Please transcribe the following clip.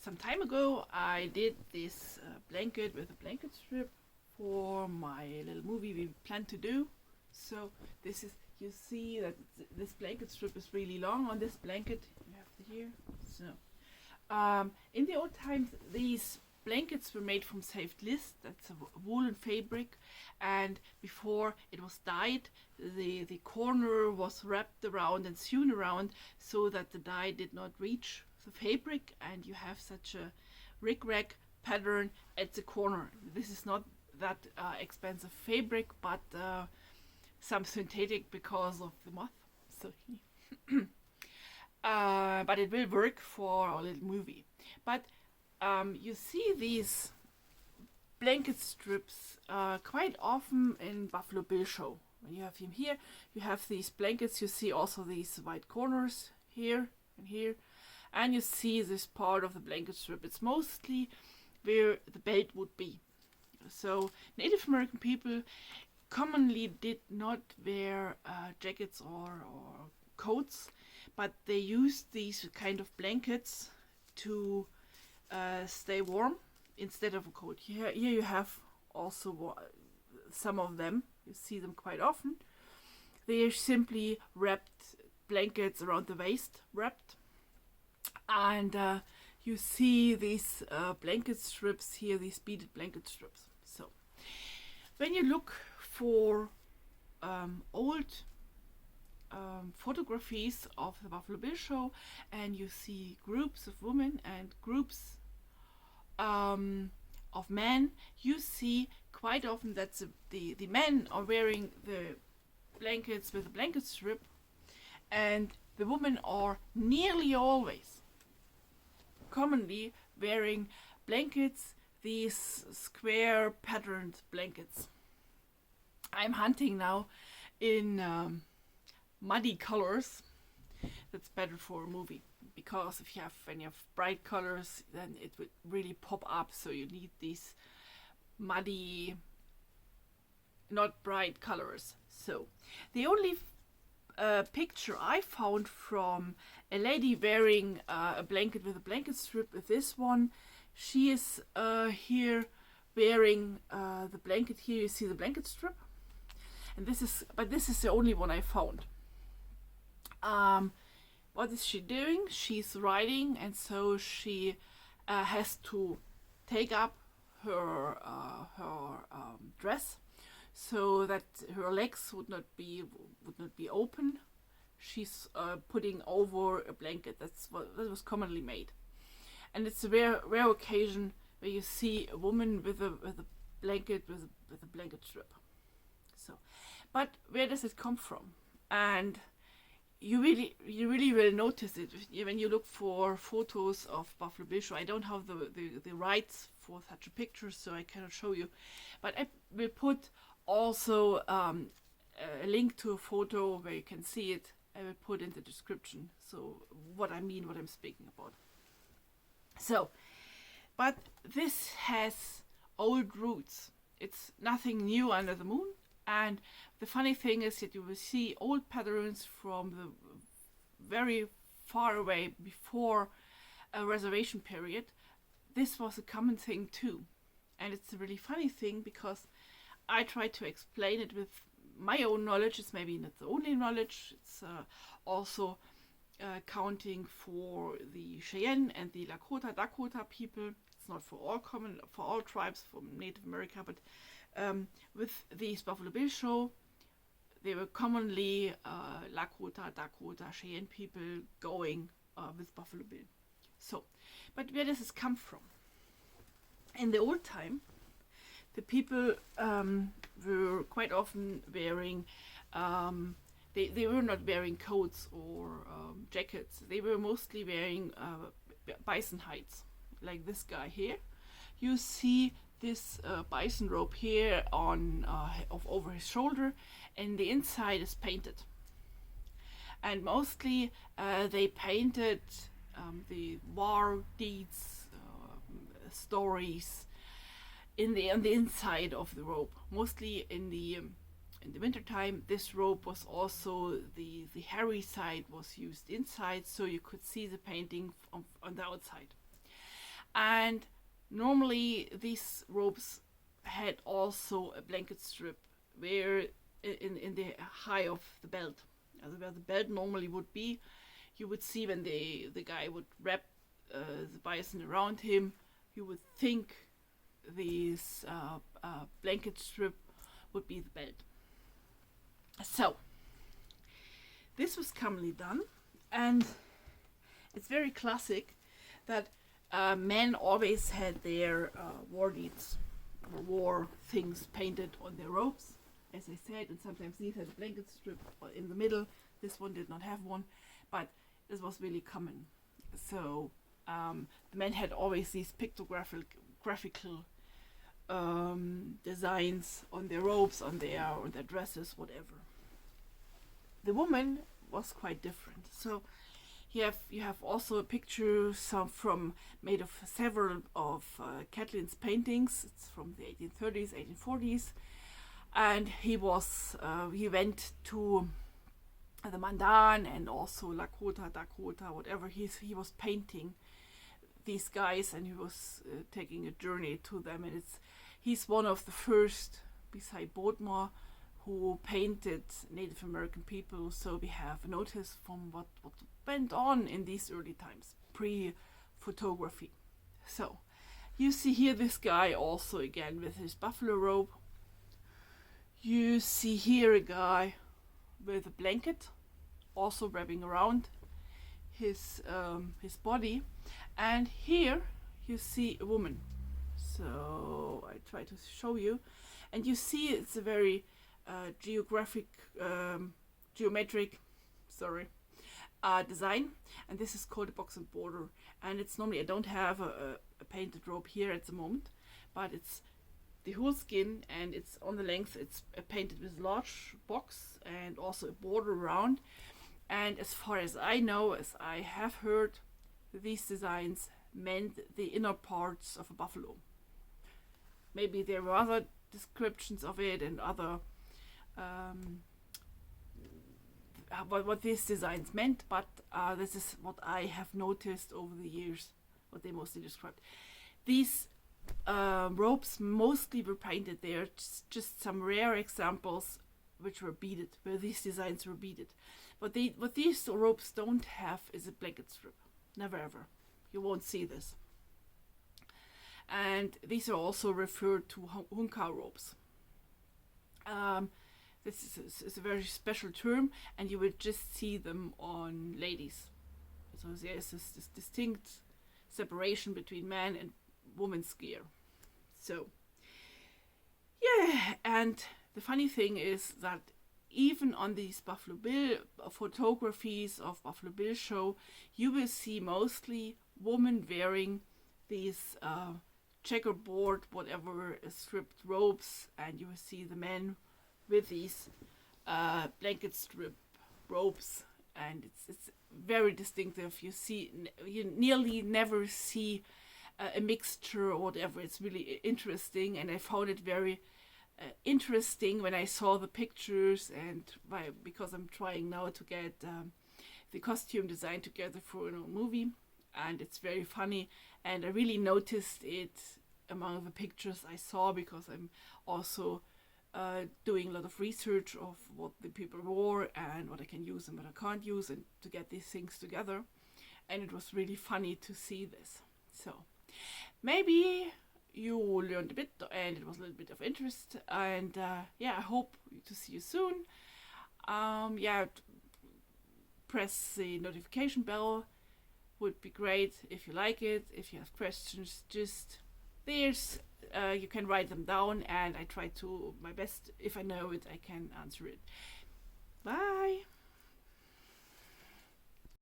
some time ago I did this blanket with a blanket strip for my little movie we planned to do. So this is, you see that this blanket strip is really long on this blanket. You have it here. So in the old times, these blankets were made from saved list. That's a woolen fabric, and before it was dyed, the corner was wrapped around and sewn around so that the dye did not reach the fabric, and you have such a rig-rag pattern at the corner. This is not that expensive fabric, but some synthetic because of the moth. So but it will work for our little movie. But you see these blanket strips quite often in Buffalo Bill show. When you have him here, you have these blankets. You see also these white corners here and here, and you see this part of the blanket strip. It's mostly where the belt would be. So Native American people commonly did not wear jackets or coats, but they used these kind of blankets to stay warm instead of a coat. Here you have also some of them. You see them quite often. They are simply wrapped blankets around the waist, wrapped. And you see these blanket strips here, these beaded blanket strips. So when you look for old photographies of the Buffalo Bill show, and you see groups of women and groups of men, you see quite often that the men are wearing the blankets with a blanket strip, and the women are nearly always commonly wearing blankets, these square patterned blankets. I'm hunting now in muddy colors. That's better for a movie, because if you have any of bright colors, then it would really pop up. So you need these muddy, not bright colors. So the only picture I found from a lady wearing a blanket with a blanket strip is this one. She is here wearing the blanket. Here you see the blanket strip, and this is the only one I found. What is she doing? She's riding, and so she has to take up her dress so that her legs would not be open. She's putting over a blanket. That was commonly made, and it's a rare occasion where you see a woman with a blanket with a blanket strip. So, but where does it come from? And you really will notice it when you look for photos of Buffalo Bill show. I don't have the rights for such a picture, so I cannot show you, but I will put also a link to a photo where you can see it. I will put in the description, so what I mean, what I'm speaking about. So, but this has old roots. It's nothing new under the moon. And the funny thing is that you will see old patterns from the very far away before a reservation period. This was a common thing too. And it's a really funny thing, because I try to explain it with my own knowledge. It's maybe not the only knowledge. It's also counting for the Cheyenne and the Dakota people. It's not for all tribes from Native America, but with these Buffalo Bill show, they were commonly Lakota, Dakota, Cheyenne people going with Buffalo Bill. So, but where does this come from? In the old time, the people were quite often wearing, they were not wearing coats or jackets. They were mostly wearing bison hides, like this guy here. You see this bison robe here on over his shoulder, and the inside is painted. And mostly they painted the war deeds, stories on the inside of the robe. Mostly in the winter time, this robe was also the hairy side was used inside, so you could see the painting on the outside. And normally these ropes had also a blanket strip where in the high of the belt, where the belt normally would be. You would see when the guy would wrap the bison around him, you would think this blanket strip would be the belt. So this was commonly done, and it's very classic that men always had their war deeds or war things painted on their robes, as I said, and sometimes these had a blanket strip in the middle. This one did not have one, but this was really common. So the men had always these graphical designs on their robes, on their dresses, whatever. The woman was quite different. So you have also a picture made of several of Catlin's paintings. It's from the 1830s, 1840s, and he went to the Mandan and also Lakota, Dakota, whatever. He was painting these guys, and he was taking a journey to them. And he's one of the first, beside Bodmer, who painted Native American people. So we have noticed from what went on in these early times, pre-photography. So you see here this guy also again with his buffalo robe. You see here a guy with a blanket also wrapping around his body, and here you see a woman. So I try to show you, and you see it's a very geometric design, and this is called a box and border. And it's normally, I don't have a painted robe here at the moment, but it's the whole skin, and it's on the length, it's painted with a large box and also a border around. And as far as I know, as I have heard, these designs meant the inner parts of a buffalo. Maybe there were other descriptions of it and other what these designs meant, but this is what I have noticed over the years, what they mostly described. These robes mostly were painted. There are just some rare examples which were beaded, where these designs were beaded. But what these robes don't have is a blanket strip. Never ever. You won't see this. And these are also referred to hunka robes. This is a very special term, and you would just see them on ladies. So there's this distinct separation between man and woman's gear. So, yeah, and the funny thing is that even on these Buffalo Bill photographies of Buffalo Bill show, you will see mostly women wearing these checkerboard, whatever, stripped robes, and you will see the men with these blanket strip robes, and it's very distinctive. You nearly never see a mixture or whatever. It's really interesting, and I found it very interesting when I saw the pictures, and because I'm trying now to get the costume design together for a movie, and it's very funny, and I really noticed it among the pictures I saw, because I'm also doing a lot of research of what the people wore and what I can use and what I can't use, and to get these things together. And it was really funny to see this. So maybe you learned a bit, and it was a little bit of interest. And I hope to see you soon. Press the notification bell. Would be great if you like it. If you have questions, you can write them down, and I try to my best. If I know it, I can answer it. Bye.